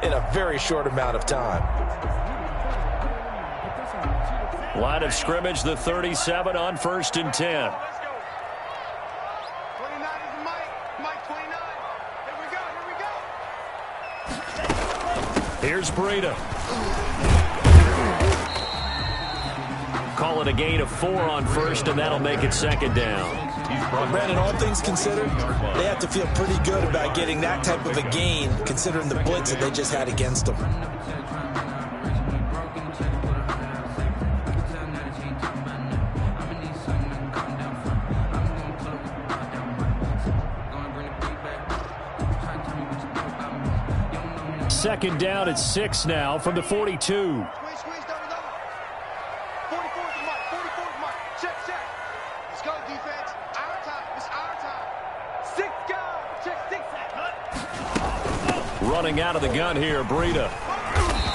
in a very short amount of time. Line of scrimmage, the 37 on 1st and 10. Here's Breida. Call it a gain of 4 on 1st, and that'll make it 2nd down. Brandon, all things considered, they have to feel pretty good about getting that type of a gain, considering the blitz that they just had against them. Second down at 6 now from the 42. Running out of the gun here, Breida.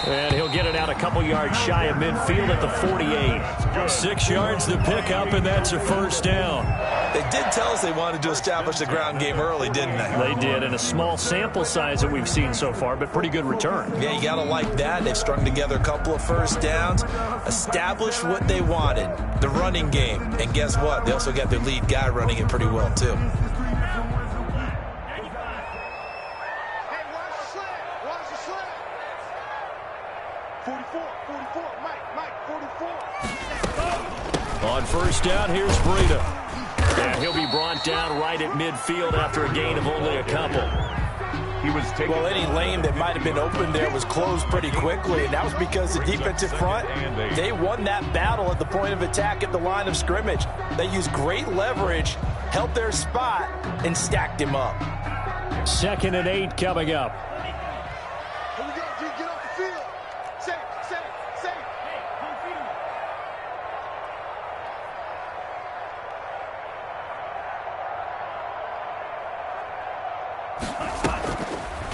And he'll get it out a couple yards shy of midfield at the 48. 6 yards to pick up, and that's a 1st down. They did tell us they wanted to establish the ground game early, didn't they? They did, and a small sample size that we've seen so far, but pretty good return. Yeah, you got to like that. They've strung together a couple of 1st downs, established what they wanted, the running game. And guess what? They also got their lead guy running it pretty well, too. On 1st down, here's Breida. And he'll be brought down right at midfield after a gain of only a couple. Well, any lane that might have been open there was closed pretty quickly, and that was because the defensive front, they won that battle at the point of attack at the line of scrimmage. They used great leverage, held their spot, and stacked him up. 2nd and 8 coming up. Here we go, G, get off the field. Safe. Hey, home field.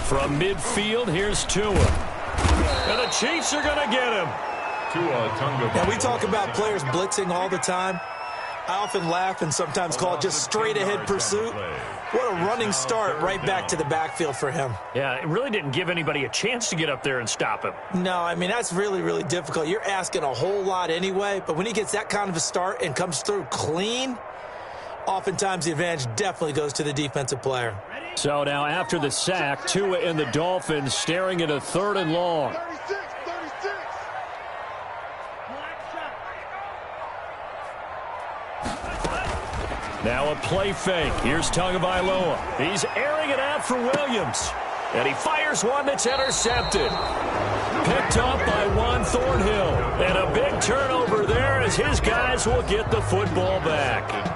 From midfield, here's Tua. And the Chiefs are going to get him. Now, we talk about players blitzing all the time. I often laugh and sometimes call it just straight-ahead pursuit. What a running start right back to the backfield for him. Yeah, it really didn't give anybody a chance to get up there and stop him. No, I mean, that's really, really difficult. You're asking a whole lot anyway, but when he gets that kind of a start and comes through clean, oftentimes the advantage definitely goes to the defensive player. So now after the sack, Tua and the Dolphins staring at a 3rd and long. 36. Now a play fake. Here's Tagovailoa. He's airing it out for Williams. And he fires one that's intercepted. Picked up by Juan Thornhill. And a big turnover there as his guys will get the football back.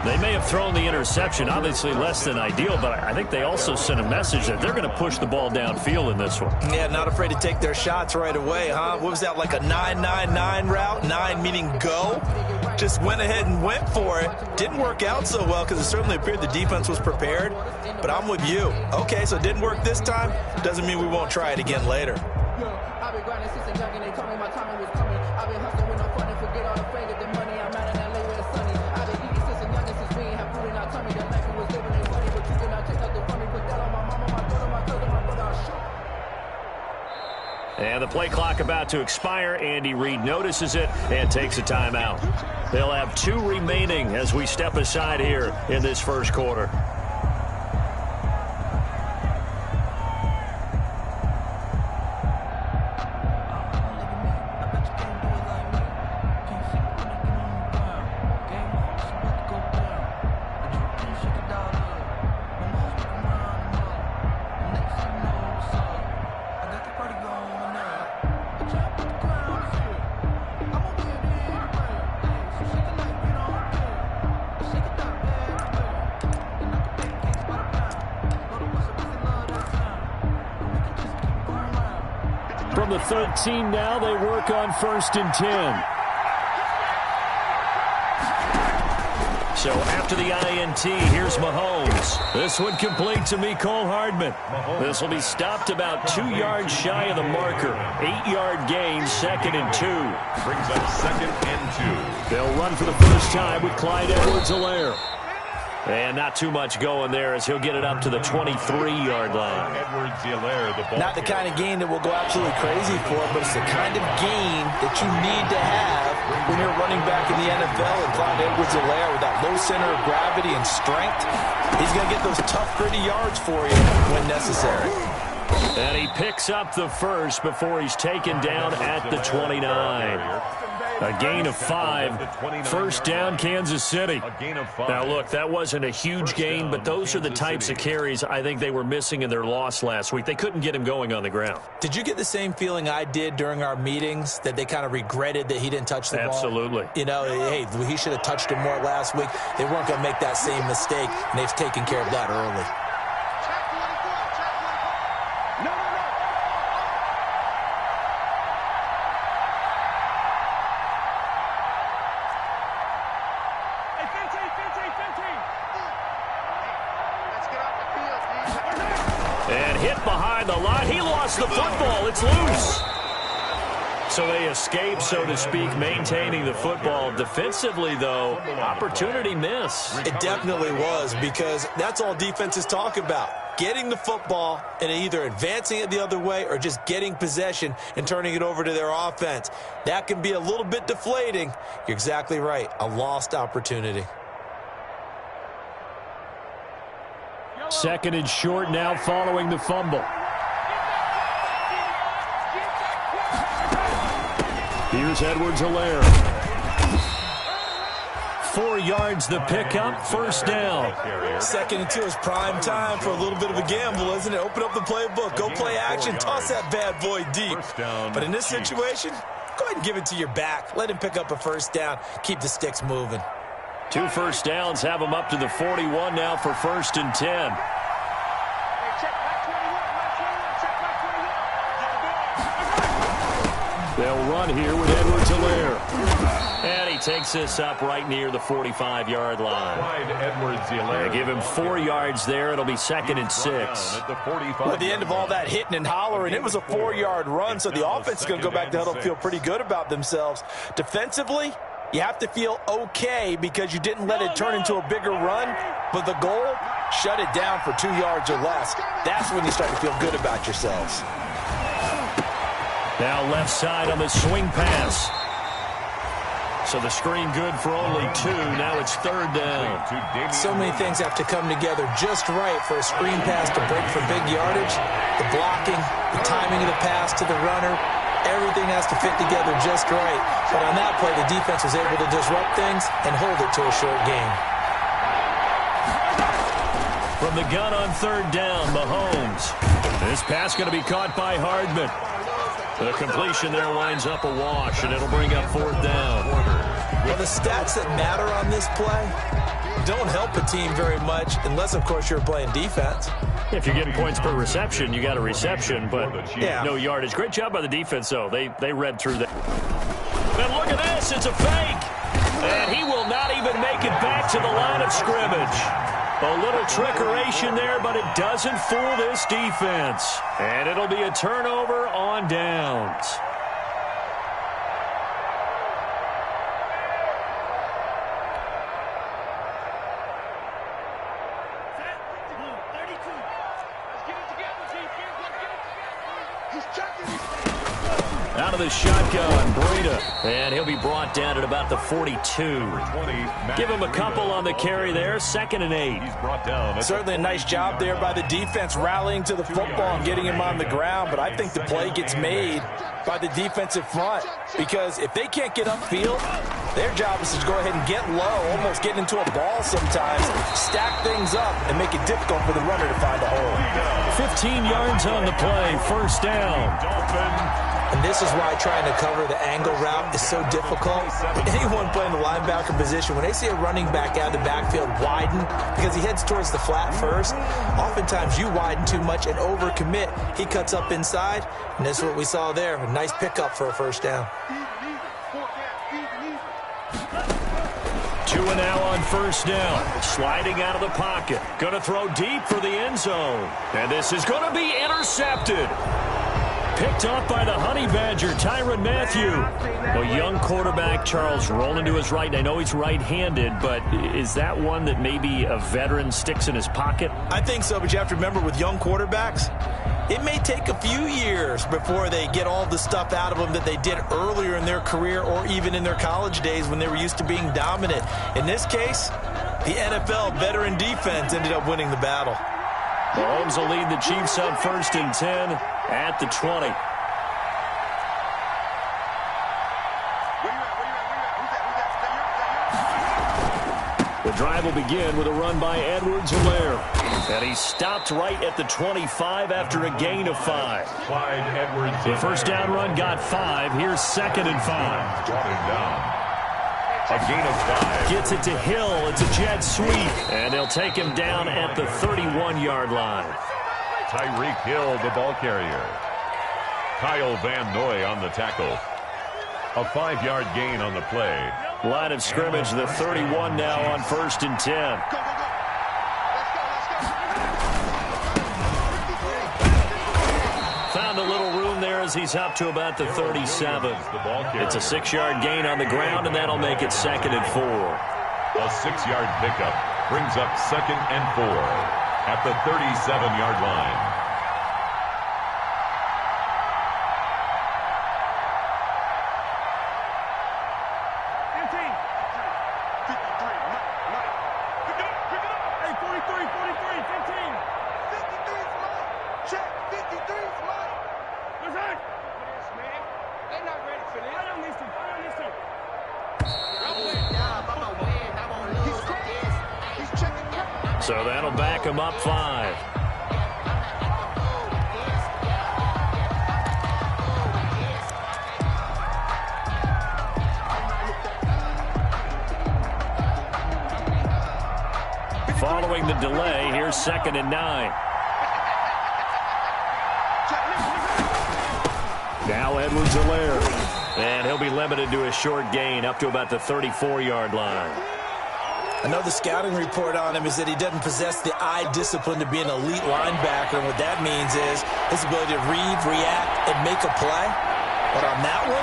They may have thrown the interception, obviously less than ideal, but I think they also sent a message that they're going to push the ball downfield in this one. Yeah, not afraid to take their shots right away, huh? What was that, like a 9-9-9 route? 9 meaning go? Just went ahead and went for it. Didn't work out so well because it certainly appeared the defense was prepared. But I'm with you. Okay, so it didn't work this time. Doesn't mean we won't try it again later. I've been grinding since a young and they told me my time was coming. I've been hustling with no fun and forget all the fame of the money. I'm out in LA where it's sunny. I've been eating since a young and since we ain't have food in our tummy. The life we was living ain't funny, but you cannot take nothing from me. Put that on my mama, my daughter, my cousin, my brother. I'll shoot. And the play clock about to expire. Andy Reid notices it and takes a timeout. They'll have 2 remaining as we step aside here in this 1st quarter. From the 13 now, they work on 1st and 10. So after the INT, here's Mahomes. This one complete to Mecole Hardman. This will be stopped about 2 yards shy of the marker. 8-yard gain, 2nd and 2. Brings up 2nd and 2. They'll run for the first time with Clyde Edwards-Helaire. And not too much going there as he'll get it up to the 23-yard line. Not the kind of gain that we'll go absolutely crazy for, but it's the kind of gain that you need to have when you're running back in the NFL. And Clyde Edwards-Helaire, with that low center of gravity and strength, he's going to get those tough, gritty yards for you when necessary. And he picks up the first before he's taken down at the 29. A gain of 5. First down, Kansas City. Now, look, that wasn't a huge gain, but those are the types of carries I think they were missing in their loss last week. They couldn't get him going on the ground. Did you get the same feeling I did during our meetings, that they kind of regretted that he didn't touch the ball? Absolutely. You know, hey, he should have touched it more last week. They weren't going to make that same mistake, and they've taken care of that early. And hit behind the line. He lost the football. It's loose. So they escape, so to speak, maintaining the football. Defensively, though, opportunity miss. It definitely was, because that's all defenses talk about. Getting the football and either advancing it the other way or just getting possession and turning it over to their offense. That can be a little bit deflating. You're exactly right. A lost opportunity. Second and short now following the fumble. Here's Edwards-Helaire. 4 yards the pickup, first down. 2nd and 2 is prime time for a little bit of a gamble, isn't it? Open up the playbook, go play action, toss that bad boy deep. But in this situation, go ahead and give it to your back. Let him pick up a first down. Keep the sticks moving. 2 first downs have him up to the 41 now for 1st and 10. They'll run here with Edwards-Helaire. And he takes this up right near the 45-yard line. They give him 4 yards there. It'll be 2nd and 6. Well, at the end of all that hitting and hollering, it was a 4-yard run, so the offense is going to go back to huddle, feel pretty good about themselves. Defensively, you have to feel okay because you didn't let it turn into a bigger run, but the goal, shut it down for 2 yards or less. That's when you start to feel good about yourselves. Now left side on the swing pass. So the screen good for only 2. Now it's 3rd down. So many things have to come together just right for a screen pass to break for big yardage. The blocking, the timing of the pass to the runner, everything has to fit together just right. But on that play, the defense was able to disrupt things and hold it to a short game. From the gun on 3rd down, Mahomes. This pass going to be caught by Hardman. The completion there winds up a wash, and it'll bring up 4th down. Well, the stats that matter on this play don't help a team very much unless, of course, you're playing defense. If you're getting points per reception, you got a reception, but no yardage. Great job by the defense, though. They read through that. And look at this. It's a fake. And he will not even make it back to the line of scrimmage. A little trickeration there, but it doesn't fool this defense. And it'll be a turnover on downs. Out of the shotgun, Breida. And he'll be brought down at about the 42. Give him a couple on the carry there. 2nd and 8. Certainly a nice job there by the defense rallying to the football and getting him on the ground. But I think the play gets made by the defensive front, because if they can't get upfield, their job is to go ahead and get low, almost get into a ball sometimes, stack things up, and make it difficult for the runner to find a hole. 15 yards on the play. 1st down. And this is why trying to cover the angle route is so difficult. Anyone playing the linebacker position, when they see a running back out of the backfield widen, because he heads towards the flat first, oftentimes you widen too much and overcommit. He cuts up inside, and this is what we saw there. A nice pickup for a 1st down. 2 and now on 1st down. Sliding out of the pocket. Going to throw deep for the end zone. And this is going to be intercepted. Picked off by the Honey Badger, Tyrann Mathieu. A young quarterback, Charles, rolling to his right. And I know he's right-handed, but is that one that maybe a veteran sticks in his pocket? I think so, but you have to remember with young quarterbacks, it may take a few years before they get all the stuff out of them that they did earlier in their career or even in their college days when they were used to being dominant. In this case, the NFL veteran defense ended up winning the battle. Mahomes will lead the Chiefs up 1st and 10 at the 20. The drive will begin with a run by Edwards-Helaire. And he's stopped right at the 25 after a gain of 5. The first down run got 5. Here's 2nd and 5. A gain of 5. Gets it to Hill. It's a jet sweep. And they'll take him down at the 31-yard line. Tyreek Hill, the ball carrier. Kyle Van Noy on the tackle. A 5-yard gain on the play. Line of scrimmage, the 31 now on 1st and 10. Found a little room there as he's up to about the 37. It's a 6-yard gain on the ground, and that'll make it 2nd and 4. A 6-yard pickup brings up 2nd and 4 at the 37-yard line. So that'll back him up 5. Following the delay, here's 2nd and 9. Now Edwards-Helaire. And he'll be limited to a short gain up to about the 34-yard line. Another scouting report on him is that he doesn't possess the eye discipline to be an elite linebacker. And what that means is his ability to read, react, and make a play. But on that one,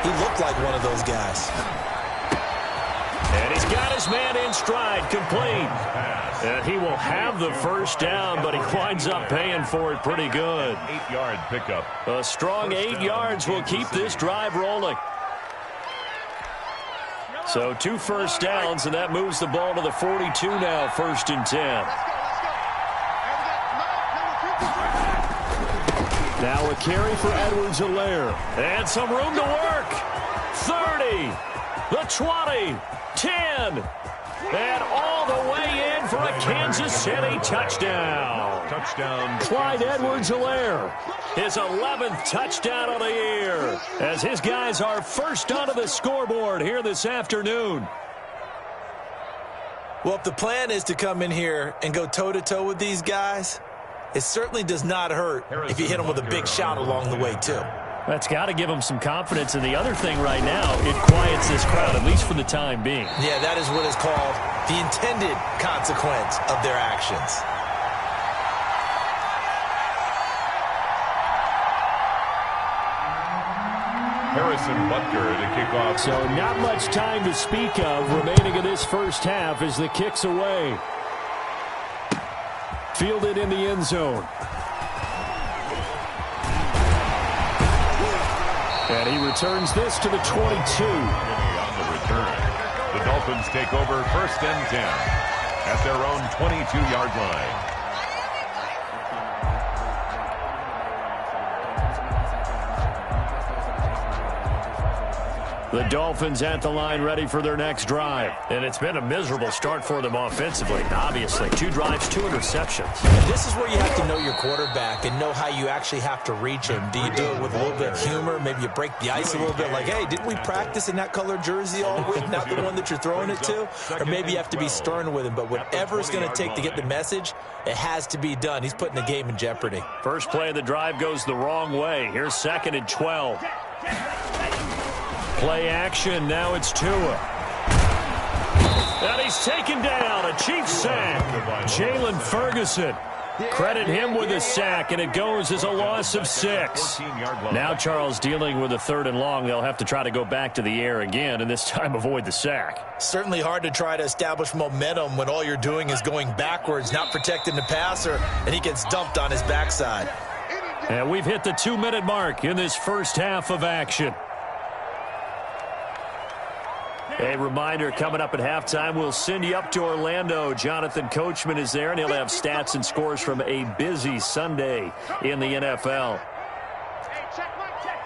he looked like one of those guys. And he's got his man in stride, complete. And he will have the first down, but he winds up paying for it pretty good. 8-yard pickup. A strong 8 yards will keep this drive rolling. So 2 first downs, and that moves the ball to the 42 now, 1st and 10. Now a carry for Edwards-Helaire. And some room to work. 30, the 20, 10, and all the way in for a Kansas City touchdown. Touchdown. Clyde Edwards-Helaire, his 11th touchdown of the year, as his guys are first onto the scoreboard here this afternoon. Well, if the plan is to come in here and go toe-to-toe with these guys, it certainly does not hurt if you hit them with a big shot along the way, too. That's got to give them some confidence. And the other thing right now, it quiets this crowd, at least for the time being. Yeah, that is what is called the intended consequence of their actions. Harrison Butker to kick off. So not much time to speak of remaining in this first half as the kick's away. Fielded in the end zone. And he returns this to the 22. On the return, the Dolphins take over 1st and 10 at their own 22-yard line. The Dolphins at the line ready for their next drive. And it's been a miserable start for them offensively. Obviously, 2 drives, 2 interceptions. And this is where you have to know your quarterback and know how you actually have to reach him. Do you do it with a little bit of humor? Maybe you break the ice a little bit like, hey, didn't we practice in that color jersey all week? Not the one that you're throwing it to? Or maybe you have to be stern with him. But whatever it's going to take to get the message, it has to be done. He's putting the game in jeopardy. First play of the drive goes the wrong way. Here's 2nd and 12. Play action. Now it's Tua. And he's taken down. A Chiefs sack. Jalen Ferguson. Credit him with a sack, and it goes as a loss of 6. Now Charles dealing with a 3rd and long. They'll have to try to go back to the air again, and this time avoid the sack. Certainly hard to try to establish momentum when all you're doing is going backwards, not protecting the passer, and he gets dumped on his backside. And we've hit the 2-minute mark in this first half of action. A reminder, coming up at halftime, we'll send you up to Orlando. Jonathan Coachman is there, and he'll have stats and scores from a busy Sunday in the NFL. Hey, check mark, check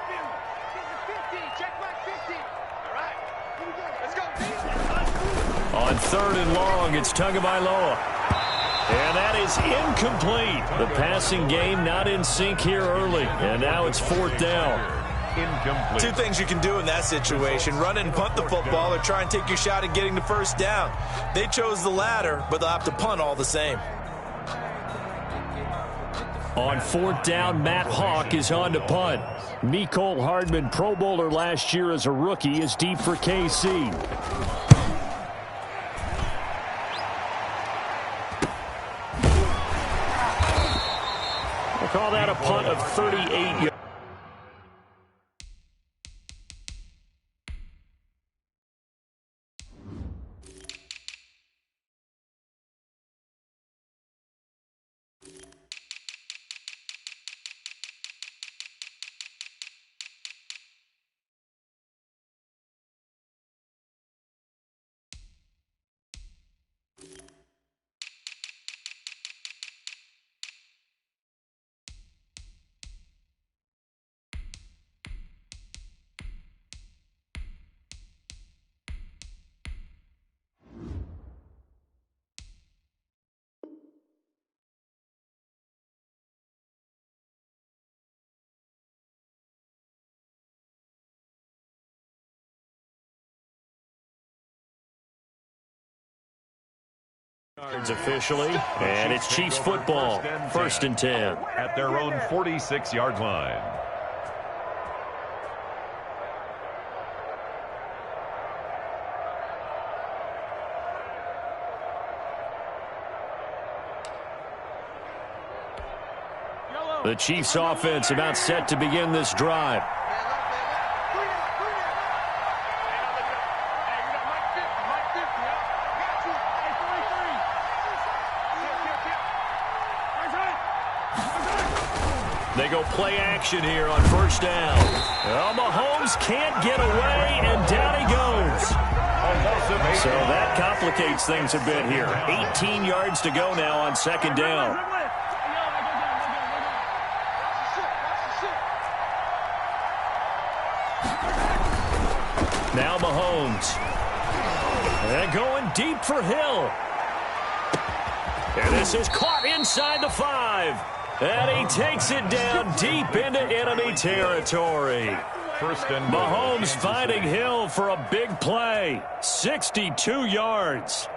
50, check mark 50. All right, here we go. Let's go. On 3rd and long, it's Tagovailoa. And that is incomplete. The passing game not in sync here early, and now it's 4th down. Incomplete. 2 things you can do in that situation: run and punt the football, or try and take your shot at getting the first down. They chose the latter, but they'll have to punt all the same. On 4th down, Matt Hawk is on to punt. Mecole Hardman, Pro Bowler last year as a rookie, is deep for KC. We'll call that a punt of 38 yards. Yards officially, and it's Chiefs football, 1st and 10. At their own 46-yard line. The Chiefs offense about set to begin this drive. They go play action here on 1st down. Well, Mahomes can't get away, and down he goes. So that complicates things a bit here. 18 yards to go now on 2nd down. Now Mahomes. And going deep for Hill. And this is caught inside the 5. And he takes it down deep into enemy territory. 1st and Mahomes finding Hill for a big play. 62 yards.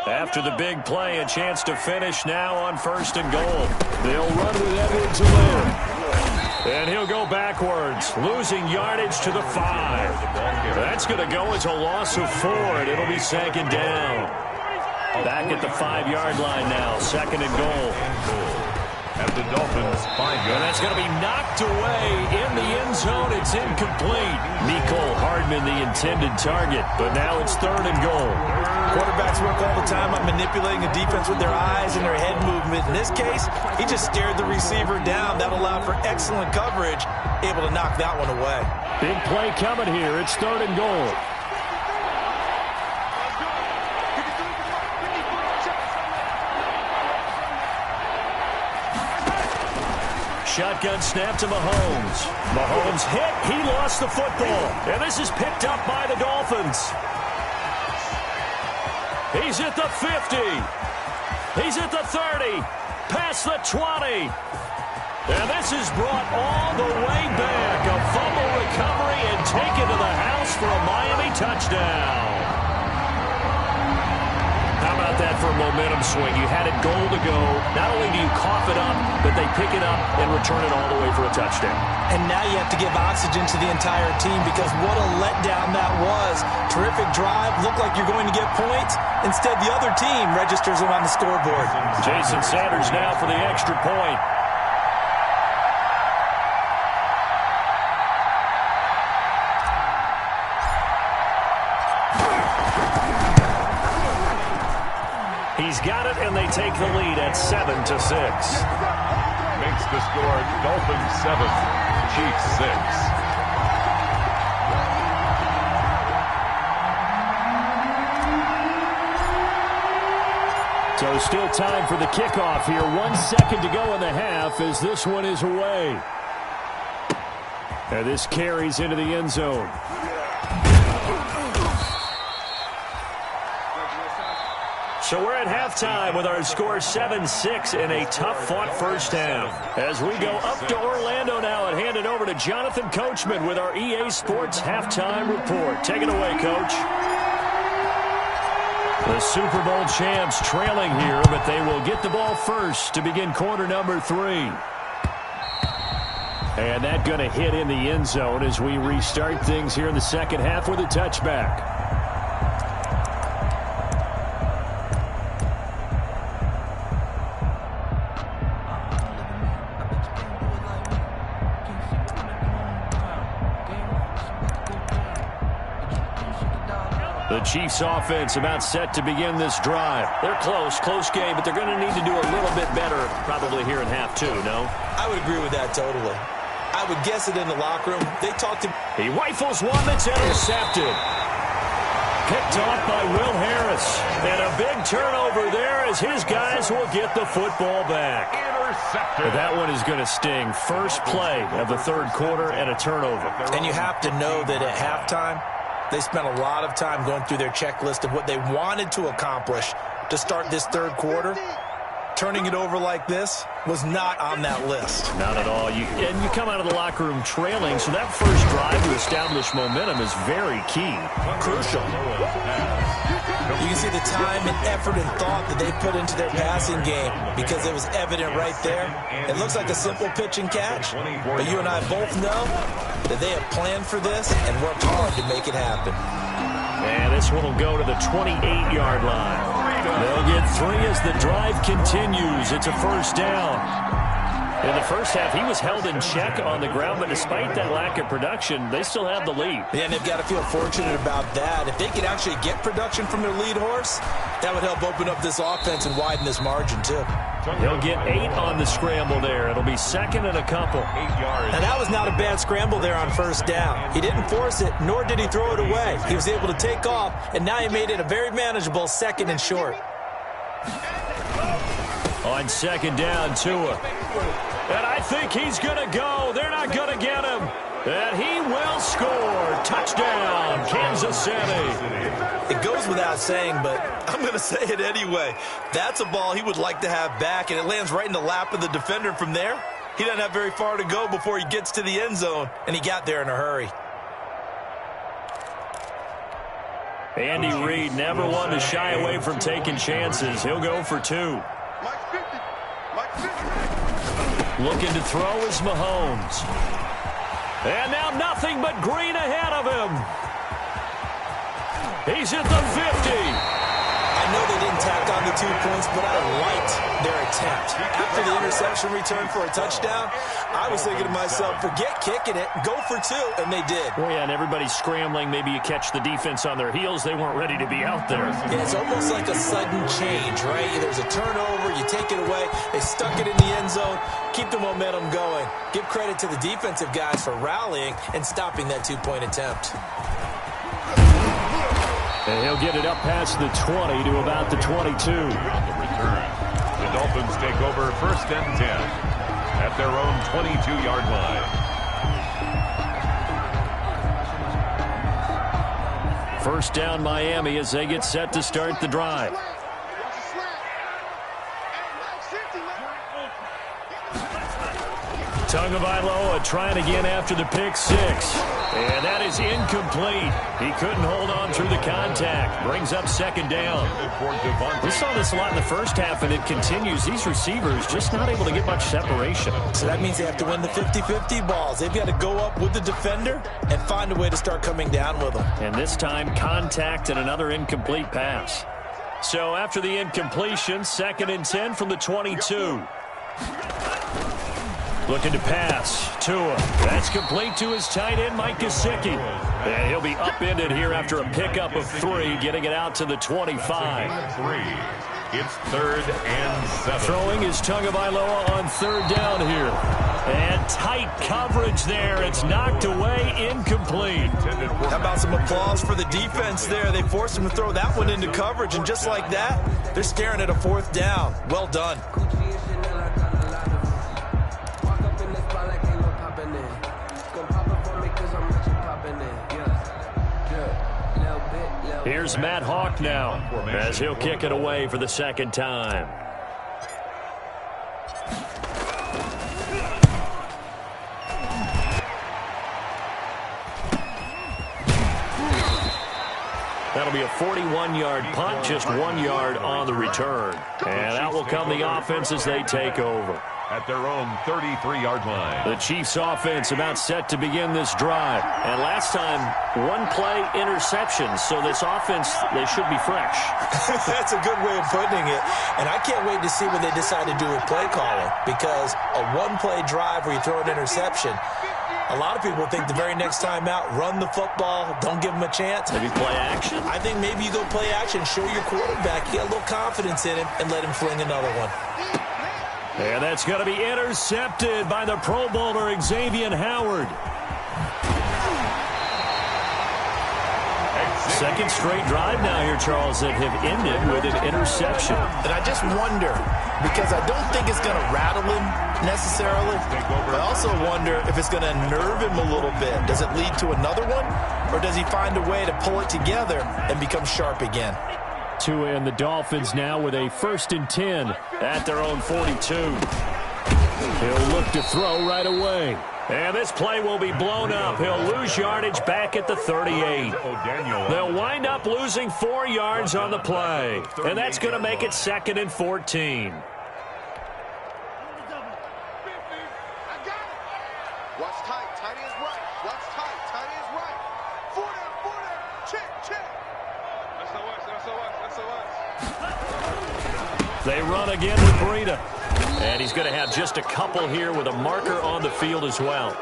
After the big play, a chance to finish now on 1st and goal. They'll run with Edwards alone. And he'll go backwards, losing yardage to the 5. That's going to go as a loss of 4, and it'll be 2nd down. Back at the 5-yard line now, 2nd and goal. At the Dolphins, 5 yards. And that's going to be knocked away in the end zone. It's incomplete. Mecole Hardman, the intended target, but now it's 3rd and goal. Quarterbacks work all the time on manipulating the defense with their eyes and their head movement. In this case, he just stared the receiver down. That allowed for excellent coverage, able to knock that one away. Big play coming here. It's 3rd and goal. Shotgun snap to Mahomes. Mahomes hit. He lost the football. And this is picked up by the Dolphins. He's at the 50. He's at the 30. Past the 20. And this is brought all the way back. A fumble recovery and taken to the house for a Miami touchdown. How about that for a momentum swing? You had it goal to go. Not only do you cough it up, but they pick it up and return it all the way for a touchdown. And now you have to give oxygen to the entire team because what a letdown that was. Terrific drive. Looked like you're going to get points. Instead, the other team registers them on the scoreboard. Jason Sanders now for the extra point. He's got it, and they take the lead at 7-6. Makes the score Dolphins 7, Chiefs 6. So still time for the kickoff here. 1 second to go in the half as this one is away. And this carries into the end zone. So we're at halftime with our score 7-6 in a tough-fought first half. As we go up to Orlando now and hand it over to Jonathan Coachman with our EA Sports Halftime Report. Take it away, Coach. The Super Bowl champs trailing here, but they will get the ball first to begin quarter number 3. And that going to hit in the end zone as we restart things here in the second half with a touchback. The Chiefs offense about set to begin this drive. They're close game, but they're going to need to do a little bit better probably here in half 2, no? I would agree with that totally. I would guess it in the locker room. They talked to... He rifles one that's intercepted. Picked off by Will Harris. And a big turnover there as his guys will get the football back. Intercepted. That one is going to sting. First play of the third quarter and a turnover. And you have to know that at halftime, they spent a lot of time going through their checklist of what they wanted to accomplish to start this third quarter. Turning it over like this was not on that list. Not at all. You come out of the locker room trailing, so that first drive to establish momentum is very key. Crucial. You can see the time and effort and thought that they put into their passing game because it was evident right there. It looks like a simple pitch and catch, but you and I both know that they have planned for this and worked hard to make it happen. And this one will go to the 28-yard line. They'll get 3 as the drive continues. It's a first down. In the first half, he was held in check on the ground, but despite that lack of production, they still have the lead. Yeah, and they've got to feel fortunate about that. If they could actually get production from their lead horse, that would help open up this offense and widen this margin, too. He'll get 8 on the scramble there. It'll be second and a couple. 8 yards. Now, that was not a bad scramble there on first down. He didn't force it, nor did he throw it away. He was able to take off, and now he made it a very manageable second and short. On second down, Tua. And I think he's going to go. They're not going to get him. And he will score. Touchdown, Kansas City. It goes without saying, but I'm going to say it anyway. That's a ball he would like to have back, and it lands right in the lap of the defender from there. He doesn't have very far to go before he gets to the end zone, and he got there in a hurry. Andy Reid never one to shy away from taking chances. He'll go for 2. Looking to throw is Mahomes. And now nothing but green ahead of him. He's at the 50. I know they didn't tack on the 2 points, but I liked their attempt. After the interception return for a touchdown, I was thinking to myself, forget kicking it, go for 2, and they did. Well, yeah, and everybody's scrambling. Maybe you catch the defense on their heels. They weren't ready to be out there. Yeah, it's almost like a sudden change, right? There's a turnover, you take it away, they stuck it in the end zone, keep the momentum going. Give credit to the defensive guys for rallying and stopping that 2-point attempt. And he'll get it up past the 20 to about the 22. The Dolphins take over first and 10 at their own 22-yard line. First down Miami as they get set to start the drive. Tagovailoa trying again after the pick six. And that is incomplete. He couldn't hold on through the contact. Brings up second down. We saw this a lot in the first half, and it continues. These receivers just not able to get much separation. So that means they have to win the 50-50 balls. They've got to go up with the defender and find a way to start coming down with them. And this time, contact and another incomplete pass. So after the incompletion, 2nd and 10 from the 22. Looking to pass. Tua. That's complete to his tight end, Mike Gesicki. And he'll be upended here after a pickup of 3, getting it out to the 25. It's 3rd and 7. Throwing is Tagovailoa on 3rd down here. And tight coverage there. It's knocked away, incomplete. How about some applause for the defense there? They forced him to throw that one into coverage, and just like that, they're staring at a 4th down. Well done. Here's Matt Hawk now, as he'll kick it away for the 2nd time. That'll be a 41-yard punt, just 1 yard on the return. And out will come the offense as they take over. At their own 33-yard line. The Chiefs offense about set to begin this drive. And last time, 1-play interception. So this offense, they should be fresh. That's a good way of putting it. And I can't wait to see what they decide to do with play calling. Because a 1-play drive where you throw an interception, a lot of people think the very next time out, run the football, don't give them a chance. Maybe play action? I think maybe you go play action, show your quarterback, get a little confidence in him, and let him fling another one. And that's going to be intercepted by the Pro Bowler, Xavier Howard. Second straight drive now here, Charles, that have ended with an interception. And I just wonder, because I don't think it's going to rattle him necessarily, but I also wonder if it's going to nerve him a little bit. Does it lead to another one, or does he find a way to pull it together and become sharp again? Tua and the Dolphins now with a 1st and 10 at their own 42. He'll look to throw right away. And this play will be blown up. He'll lose yardage back at the 38. They'll wind up losing 4 yards on the play. And that's going to make it 2nd and 14. Watch tight. Tight is right. Watch tight. Tight is right. 4 down. Check, check. That's so us. That's so us. That's so us. They run again with Breida. And he's going to have just a couple here with a marker on the field as well.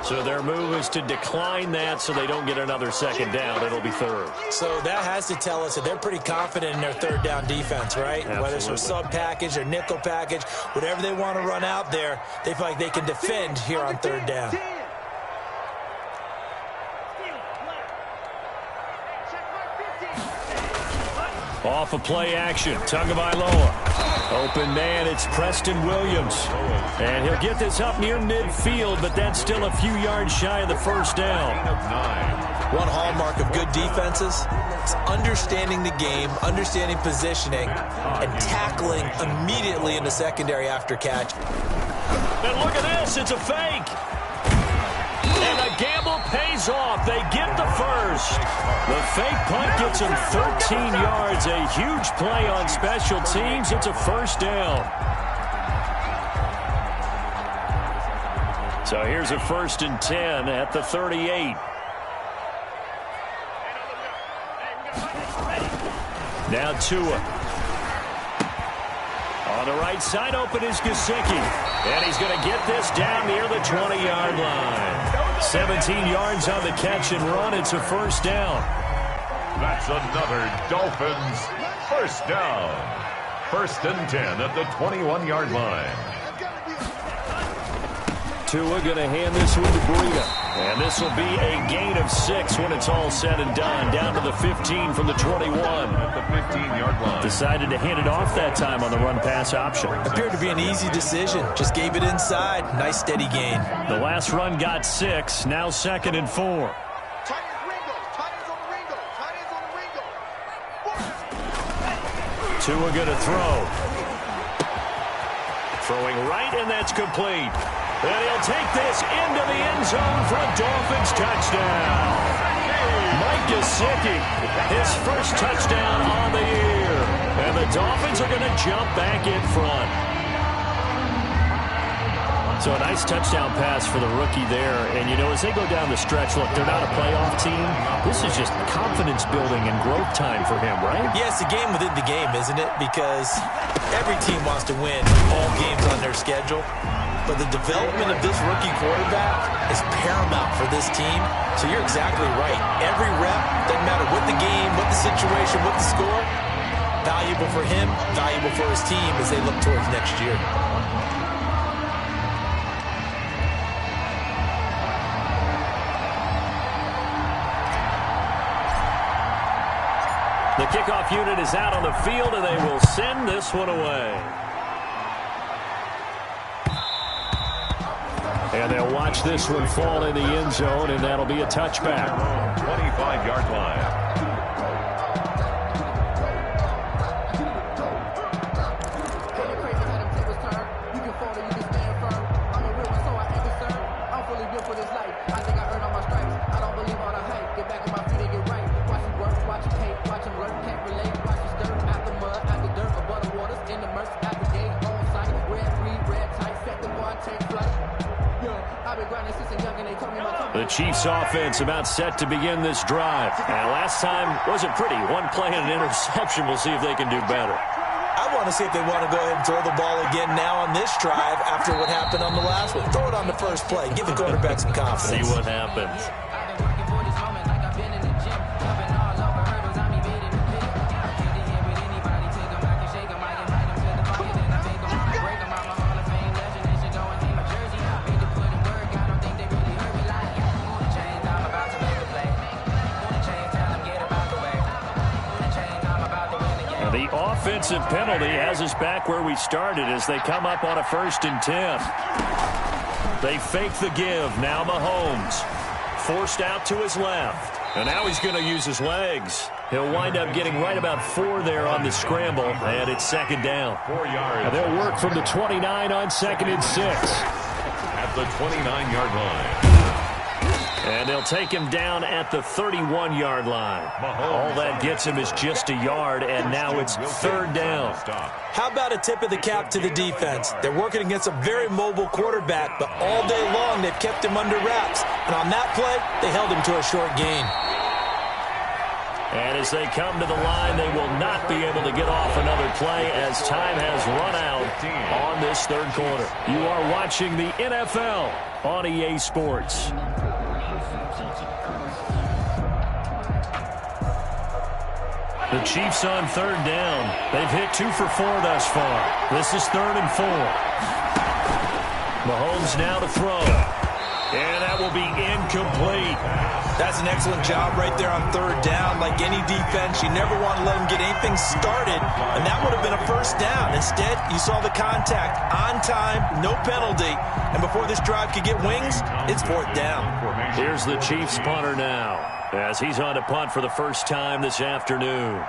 So their move is to decline that so they don't get another 2nd down. It'll be 3rd. So that has to tell us that they're pretty confident in their 3rd down defense, right? Absolutely. Whether it's from sub package or nickel package, whatever they want to run out there, they feel like they can defend here on 3rd down. Off a play action. Tagovailoa. Open man, it's Preston Williams. And he'll get this up near midfield, but that's still a few yards shy of the 1st down. One hallmark of good defenses is understanding the game, understanding positioning, and tackling immediately in the secondary after catch. And look at this, it's a fake. And the gamble pays off. They get the 1st. The fake punt gets them 13 yards. A huge play on special teams. It's a 1st down. So here's a 1st and 10 at the 38. Now Tua. On the right side, open is Gesicki. And he's going to get this down near the 20-yard line. 17 yards on the catch and run. It's a 1st down. That's another Dolphins 1st down. 1st and 10 at the 21-yard line. Tua going to hand this one to Breida. And this will be a gain of 6 when it's all said and done. Down to the 15 from the 21. At the 15-yard line. Decided to hand it off that time on the run-pass option. Appeared to be an easy decision. Just gave it inside. Nice steady gain. The last run got 6. Now 2nd and 4. Tight ends Ringo. Tight ends on the Ringo. Tight ends on the Ringo. Tua going to throw. Throwing right, and that's complete. And he'll take this into the end zone for a Dolphins touchdown. Mike Gesicki, his first touchdown on the year. And the Dolphins are going to jump back in front. So a nice touchdown pass for the rookie there. And, you know, as they go down the stretch, look, they're not a playoff team. This is just confidence building and growth time for him, right? Yeah, it's a game within the game, isn't it? Because every team wants to win all games on their schedule. But the development of this rookie quarterback is paramount for this team. So you're exactly right. Every rep, doesn't matter what the game, what the situation, what the score, valuable for him, valuable for his team as they look towards next year. The kickoff unit is out on the field, and they will send this one away. And they'll watch this one fall in the end zone, and that'll be a touchback. 25-yard line. The Chiefs offense about set to begin this drive. And last time wasn't pretty. One play and an interception. We'll see if they can do better. I want to see if they want to go ahead and throw the ball again now on this drive after what happened on the last one. Throw it on the first play. Give the quarterback some confidence. See what happens. The offensive penalty has us back where we started as they come up on a 1st and 10. They fake the give. Now Mahomes forced out to his left. And now he's going to use his legs. He'll wind up getting right about 4 there on the scramble. And it's 2nd down. 4 yards. And they'll work from the 29 on 2nd and 6. At the 29-yard line. And they'll take him down at the 31-yard line. All that gets him is just a yard, and now it's 3rd down. How about a tip of the cap to the defense? They're working against a very mobile quarterback, but all day long they've kept him under wraps. And on that play, they held him to a short gain. And as they come to the line, they will not be able to get off another play as time has run out on this 3rd quarter. You are watching the NFL on EA Sports. The Chiefs on 3rd down. They've hit 2 for 4 thus far. This is 3rd and 4. Mahomes now to throw. And that will be incomplete. That's an excellent job right there on 3rd down. Like any defense, you never want to let them get anything started, and that would have been a 1st down. Instead, you saw the contact on time, no penalty, and before this drive could get wings, it's 4th down. Here's the Chiefs punter now as he's on to punt for the first time this afternoon.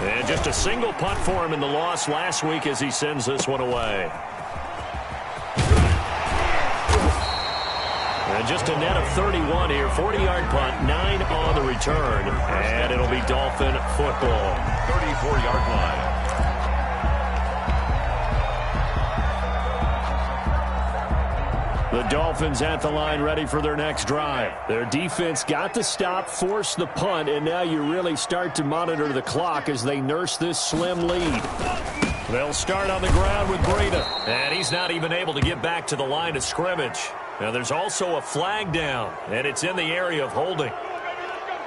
And just a single punt for him in the loss last week as he sends this one away. And just a net of 31 here. 40-yard punt, 9 on the return. And it'll be Dolphin football. 34-yard line. The Dolphins at the line ready for their next drive. Their defense got to stop, force the punt, and now you really start to monitor the clock as they nurse this slim lead. They'll start on the ground with Breida. And he's not even able to get back to the line of scrimmage. Now there's also a flag down, and it's in the area of holding.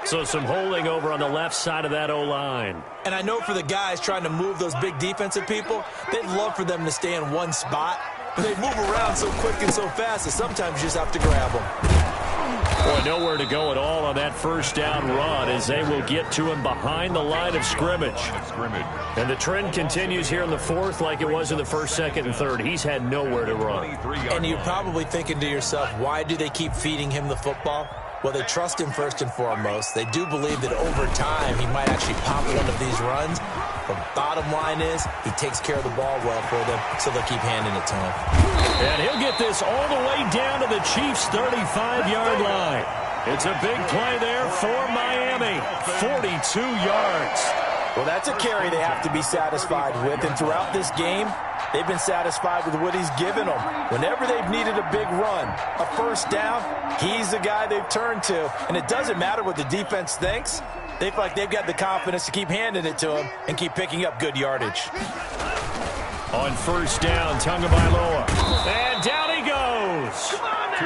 So some holding over on the left side of that O-line. And I know for the guys trying to move those big defensive people, they'd love for them to stay in one spot. But they move around so quick and so fast that sometimes you just have to grab them. Boy, nowhere to go at all on that 1st down run as they will get to him behind the line of scrimmage. And the trend continues here in the 4th like it was in the 1st, 2nd, and 3rd. He's had nowhere to run. And you're probably thinking to yourself, why do they keep feeding him the football? Well, they trust him first and foremost. They do believe that over time he might actually pop one of these runs. But bottom line is he takes care of the ball well for them, so they'll keep handing it to him. And he'll get this all the way down to the Chiefs' 35-yard line. It's a big play there for Miami. 42 yards. Well, that's a carry they have to be satisfied with. And throughout this game, they've been satisfied with what he's given them. Whenever they've needed a big run, a first down, he's the guy they've turned to. And it doesn't matter what the defense thinks. They feel like they've got the confidence to keep handing it to him and keep picking up good yardage. On first down, Tagovailoa. And down he goes.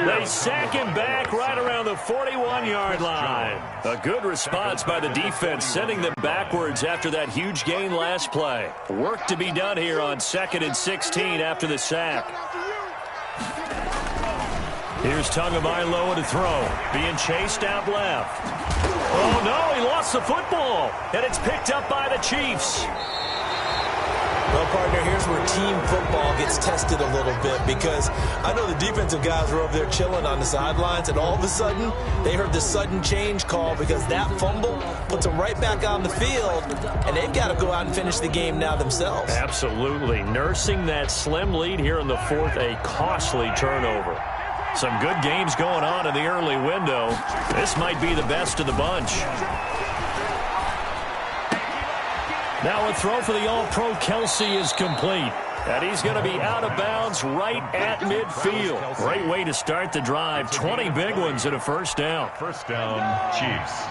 They sack him back right around the 41-yard line. A good response by the defense, sending them backwards after that huge gain last play. Work to be done here on 2nd and 16 after the sack. Here's Tagovailoa to throw. Being chased out left. Oh, no, he lost the football. And it's picked up by the Chiefs. Well, partner, here's where team football gets tested a little bit, because I know the defensive guys were over there chilling on the sidelines, and all of a sudden they heard the sudden change call because that fumble puts them right back on the field, and they've got to go out and finish the game now themselves. Absolutely. Nursing that slim lead here in the fourth, a costly turnover. Some good games going on in the early window. This might be the best of the bunch. Now a throw for the All-Pro Kelce is complete. And he's going to be out of bounds right at midfield. Great way to start the drive. 20 big ones and a first down. First down, Chiefs.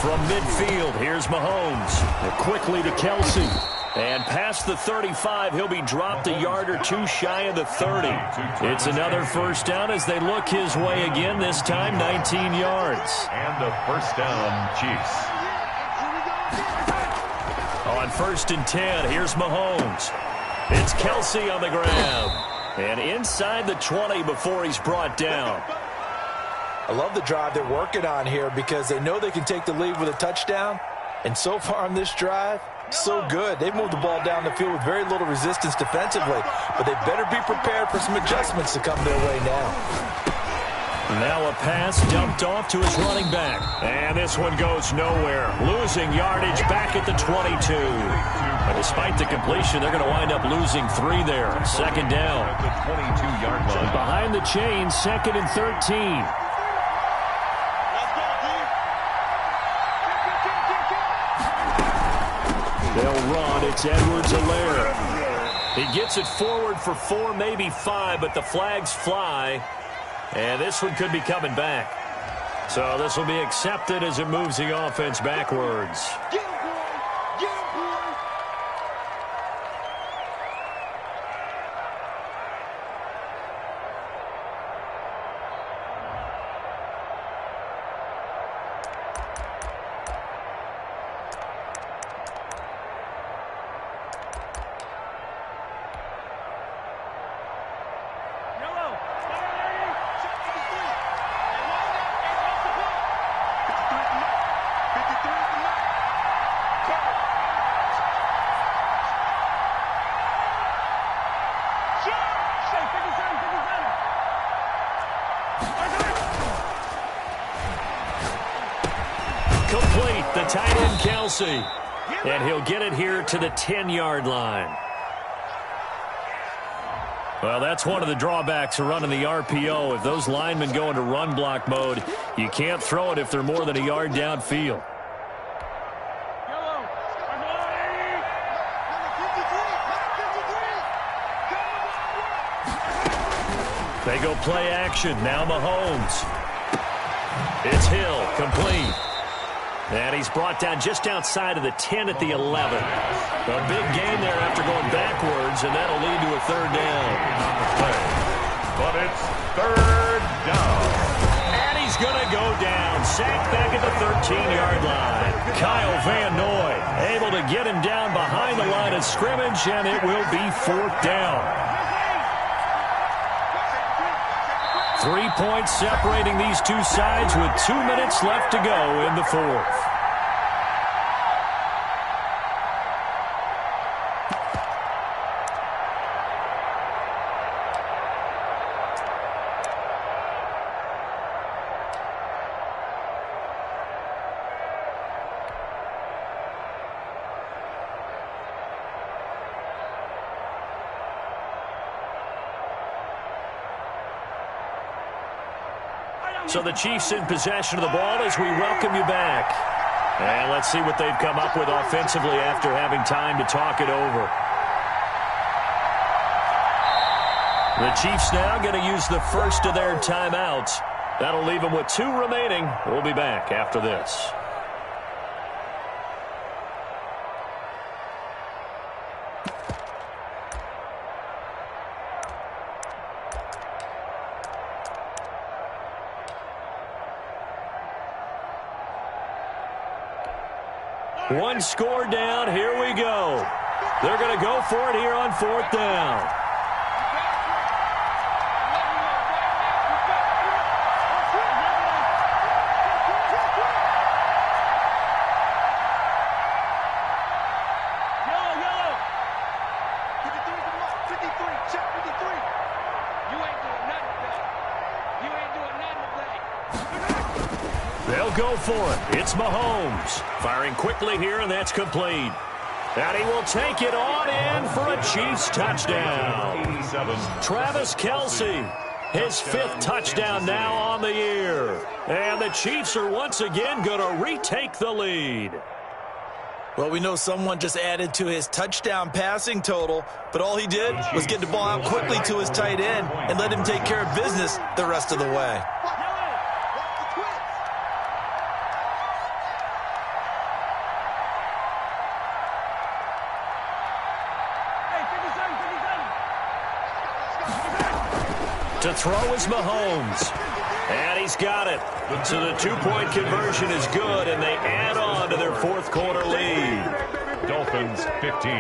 From midfield, here's Mahomes. Quickly to Kelce. And past the 35, he'll be dropped a yard or two shy of the 30. It's another first down as they look his way again, this time 19 yards. And a first down, Chiefs. On 1st and 10, here's Mahomes. It's Kelce on the grab. And inside the 20 before he's brought down. I love the drive they're working on here because they know they can take the lead with a touchdown. And so far on this drive, so good. They've moved the ball down the field with very little resistance defensively, but they better be prepared for some adjustments to come their way now. Now a pass dumped off to his running back. And this one goes nowhere. Losing yardage back at the 22. And despite the completion, they're going to wind up losing 3 there. Second down. At the 22-yard line. Behind the chain, 2nd and 13. They'll run. It's Edwards-Helaire. He gets it forward for 4, maybe 5, but the flags fly. And this one could be coming back. So this will be accepted as it moves the offense backwards. Complete, the tight end Kelce. And he'll get it here to the 10-yard line. Well, that's one of the drawbacks of running the RPO. If those linemen go into run block mode, you can't throw it if they're more than a yard downfield. They go play action. Now Mahomes. It's Hill, complete. And he's brought down just outside of the 10 at the 11. A big gain there after going backwards, and that'll lead to a third down. But it's third down. And he's going to go down. Sacked back at the 13-yard line. Kyle Van Noy able to get him down behind the line of scrimmage, and it will be 4th down. 3 points separating these two sides with 2 minutes left to go in the 4th. So the Chiefs in possession of the ball as we welcome you back. And let's see what they've come up with offensively after having time to talk it over. The Chiefs now going to use the first of their timeouts. That'll leave them with 2 remaining. We'll be back after this. One score down. Here we go. They're going to go for it here on 4th down. They'll go for it. It's Mahomes. Firing quickly here, and that's complete. And he will take it on in for a Chiefs touchdown. Travis Kelce, his 5th touchdown now on the year. And the Chiefs are once again going to retake the lead. Well, we know someone just added to his touchdown passing total, but all he did was get the ball out quickly to his tight end and let him take care of business the rest of the way. To throw is Mahomes. And he's got it. So the 2-point conversion is good, and they add on to their 4th quarter lead. Dolphins 15.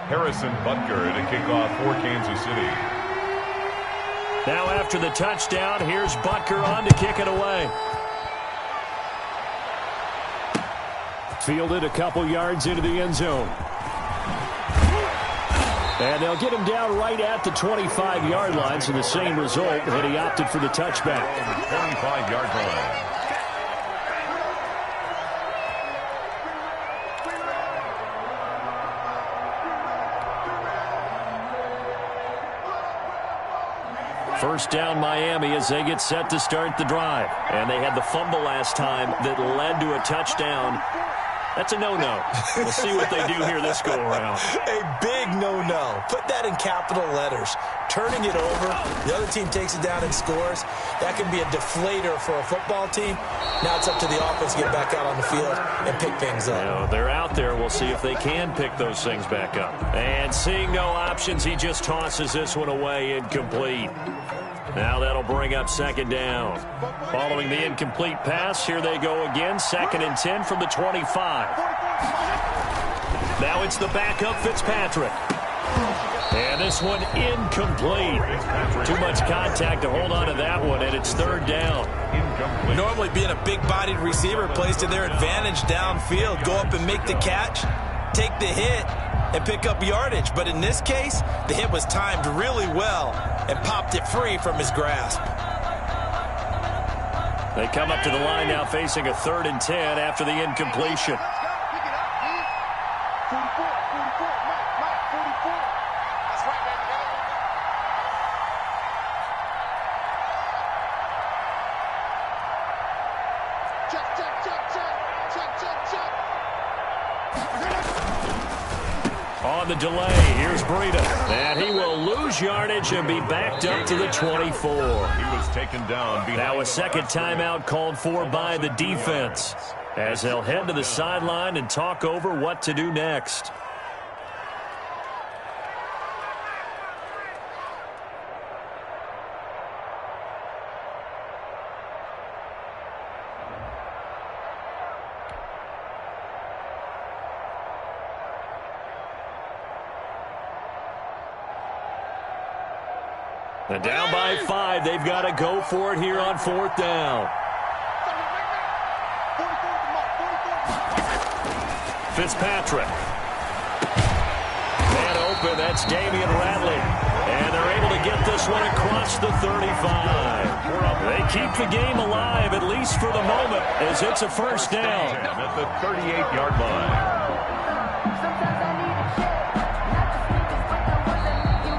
Harrison Butker to kick off for Kansas City. Now after the touchdown, here's Butker on to kick it away. Fielded a couple yards into the end zone. And they'll get him down right at the 25-yard line, so the same result, and he opted for the touchback. 25-yard line. First down Miami as they get set to start the drive. And they had the fumble last time that led to a touchdown. That's a no-no. We'll see what they do here this go-around. A big no-no. Put that in capital letters. Turning it over, the other team takes it down and scores. That can be a deflator for a football team. Now it's up to the offense to get back out on the field and pick things up. You know, they're out there. We'll see if they can pick those things back up. And seeing no options, he just tosses this one away incomplete. Now that'll bring up 2nd down. Following the incomplete pass, here they go again. 2nd and 10 from the 25. Now it's the backup Fitzpatrick. And this one incomplete. Too much contact to hold on to that one, and it's 3rd down. Normally being a big-bodied receiver plays to their advantage downfield. Go up and make the catch, take the hit, and pick up yardage. But in this case, the hit was timed really well and popped it free from his grasp. They come up to the line now facing a 3rd and 10 after the incompletion. On the delay, here's Breida. And he will lose yardage and be backed up to the 24. He was taken down behind. Now a 2nd timeout called for by the defense as they'll head to the sideline and talk over what to do next. And down by 5, they've got to go for it here on 4th down. Fitzpatrick. Man open, that's Damian Ratley. And they're able to get this one across the 35. They keep the game alive, at least for the moment, as it's a 1st down. At the 38-yard line.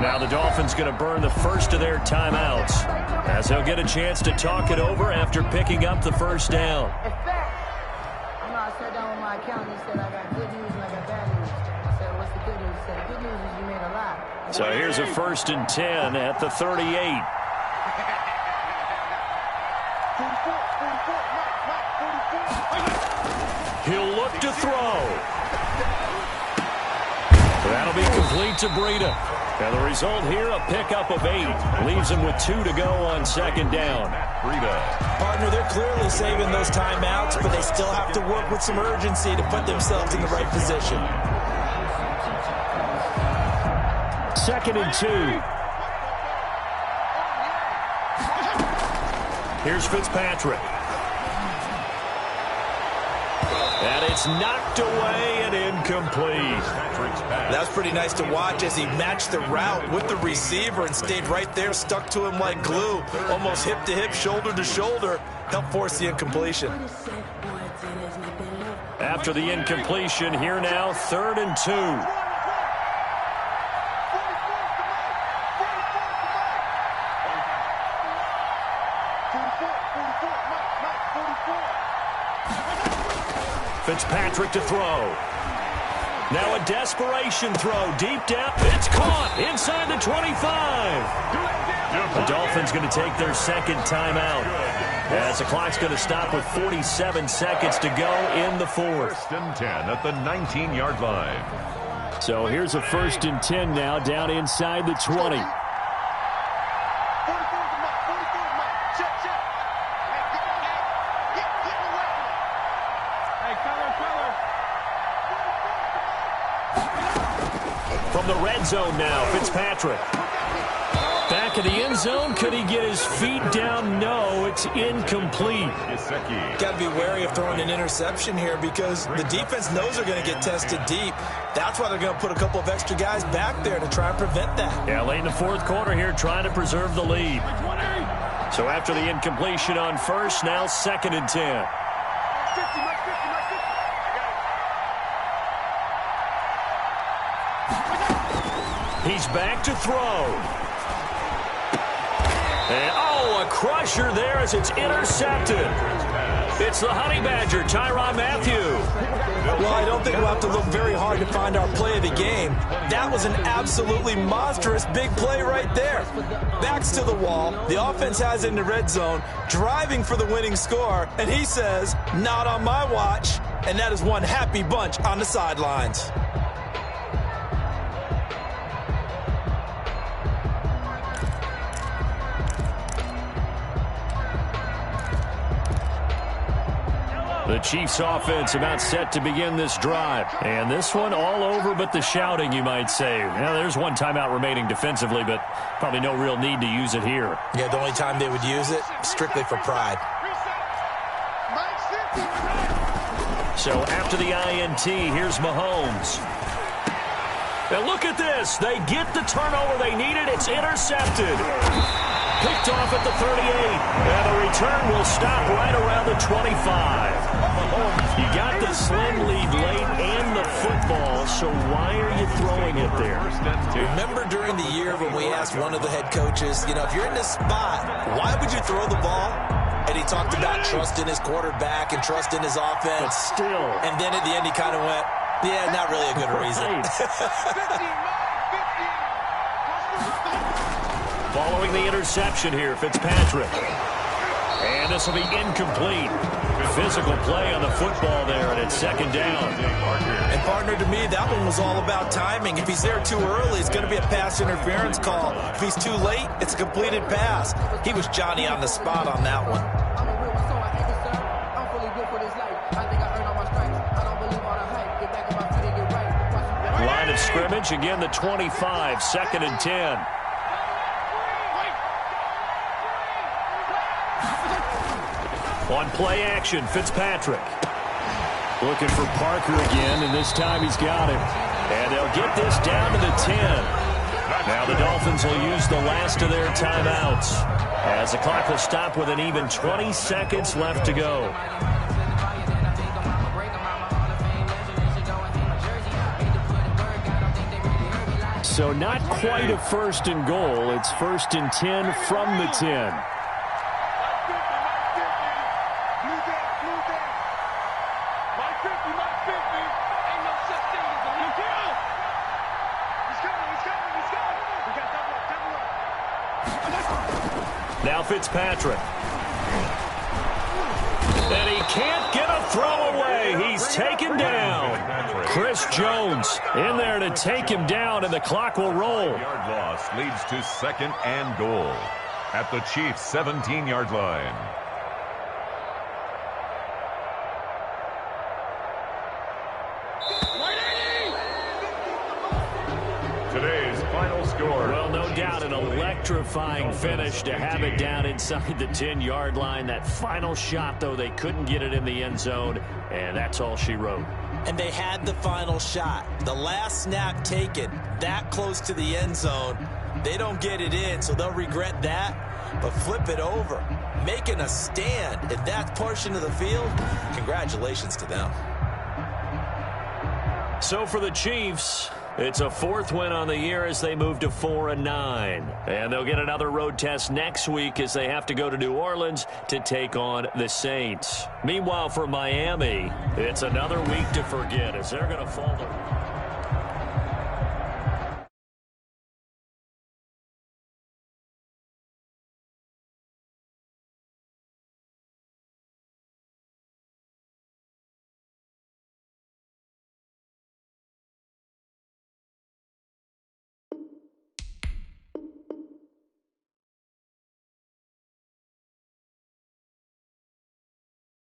Now the Dolphins going to burn the first of their timeouts as they'll get a chance to talk it over after picking up the first down. I sat down with my accountant. He said, I got good news and I got bad news. I said, what's the good news? He said, the good news is you made a lot. So here's a 1st and 10 at the 38. He'll look to throw. That'll be complete to Breida. And the result here, a pickup of 8. Leaves him with 2 to go on 2nd down. Partner, they're clearly saving those timeouts, but they still have to work with some urgency to put themselves in the right position. 2nd and 2. Here's Fitzpatrick. And it's knocked away and incomplete. That's pretty nice to watch as he matched the route with the receiver and stayed right there, stuck to him like glue, almost hip to hip, shoulder to shoulder, helped force the incompletion. After the incompletion, here now, 3rd and 2. Fitzpatrick to throw. Now a desperation throw deep down. It's caught inside the 25. The Dolphins going to take their 2nd timeout as the clock's going to stop with 47 seconds to go in the 4th. 1st and 10 at the 19-yard line. So here's a 1st and 10 now down inside the 20. From the red zone now, Fitzpatrick. Back of the end zone. Could he get his feet down? No, it's incomplete. Got to be wary of throwing an interception here because the defense knows they're going to get tested deep. That's why they're going to put a couple of extra guys back there to try and prevent that. Yeah, late in the 4th quarter here, trying to preserve the lead. So after the incompletion on 1st, now 2nd and 10. He's back to throw. And, a crusher there as it's intercepted. It's the Honey Badger, Tyrann Mathieu. Well, I don't think we'll have to look very hard to find our play of the game. That was an absolutely monstrous big play right there. Backs to the wall. The offense has it in the red zone, driving for the winning score. And he says, not on my watch. And that is one happy bunch on the sidelines. The Chiefs offense about set to begin this drive. And this one all over but the shouting, you might say. Now, there's one timeout remaining defensively, but probably no real need to use it here. Yeah, the only time they would use it, strictly for pride. So after the INT, here's Mahomes. And look at this. They get the turnover they needed. It's intercepted. Picked off at the 38. And the return will stop right around the 25. You got the slim lead late and the football, so why are you throwing it there? Remember during the year when we asked one of the head coaches, if you're in this spot, why would you throw the ball? And he talked about trust in his quarterback and trust in his offense. But still. And then at the end he kind of went, yeah, not really a good reason. Following the interception here, Fitzpatrick. And this will be incomplete. Physical play on the football there, and it's 2nd down. And partner, to me, that one was all about timing. If he's there too early, it's going to be a pass interference call. If he's too late, it's a completed pass. He was Johnny on the spot on that one. Line of scrimmage, again the 25, 2nd and 10. On play action, Fitzpatrick. Looking for Parker again, and this time he's got him. And they'll get this down to the 10. Now the Dolphins will use the last of their timeouts as the clock will stop with an even 20 seconds left to go. So not quite a first and goal. It's first and 10 from the 10. Now Fitzpatrick. And he can't get a throw away. He's taken down. Chris Jones in there to take him down, and the clock will roll. Yard loss leads to second and goal at the Chiefs' 17-yard line. Today's final score. Well, no doubt an electrifying finish to have it down inside the 10-yard line. That final shot, though, they couldn't get it in the end zone, and that's all she wrote. And they had the final shot. The last snap taken that close to the end zone. They don't get it in, so they'll regret that. But flip it over, making a stand in that portion of the field, congratulations to them. So for the Chiefs, it's a 4th win on the year as they move to 4-9. And they'll get another road test next week as they have to go to New Orleans to take on the Saints. Meanwhile, for Miami, it's another week to forget as they're going to fall to...